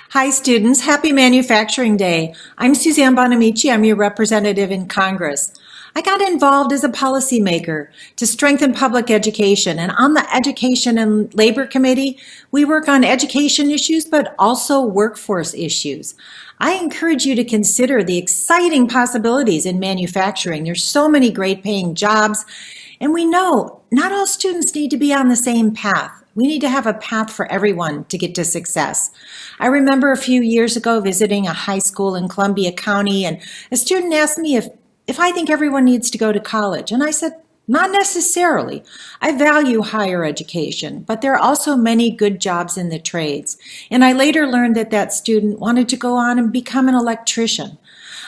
Hi, students. Happy Manufacturing Day. I'm Suzanne Bonamici. I'm your representative in Congress. I got involved as a policymaker to strengthen public education. And on the Education and Labor Committee, we work on education issues, but also workforce issues. I encourage you to consider the exciting possibilities in manufacturing. There's so many great paying jobs. And we know not all students need to be on the same path. We need to have a path for everyone to get to success. I remember a few years ago visiting a high school in Columbia County, and a student asked me if I think everyone needs to go to college. And I said, not necessarily. I value higher education, but there are also many good jobs in the trades. And I later learned that that student wanted to go on and become an electrician.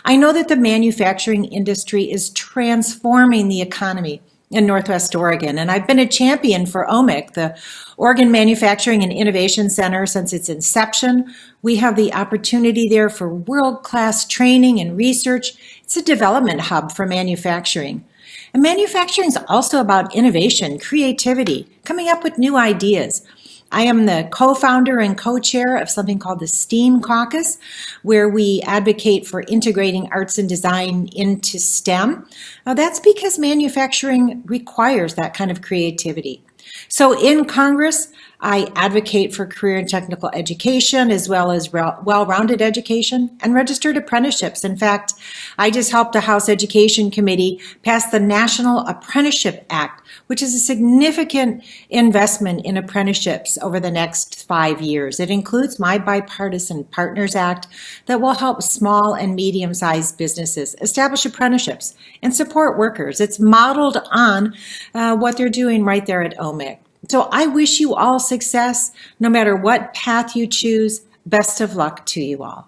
I know that the manufacturing industry is transforming the economy in Northwest Oregon. And I've been a champion for OMIC, the Oregon Manufacturing and Innovation Center, since its inception. We have the opportunity there for world-class training and research. It's a development hub for manufacturing. And manufacturing is also about innovation, creativity, coming up with new ideas. I am the co-founder and co-chair of something called the STEAM Caucus, where we advocate for integrating arts and design into STEM. Now, that's because manufacturing requires that kind of creativity. So in Congress, I advocate for career and technical education as well as well-rounded education and registered apprenticeships. In fact, I just helped the House Education Committee pass the National Apprenticeship Act, which is a significant investment in apprenticeships over the next 5 years. It includes my Bipartisan Partners Act that will help small and medium-sized businesses establish apprenticeships and support workers. It's modeled on what they're doing right there at OMIC. So I wish you all success, no matter what path you choose. Best of luck to you all.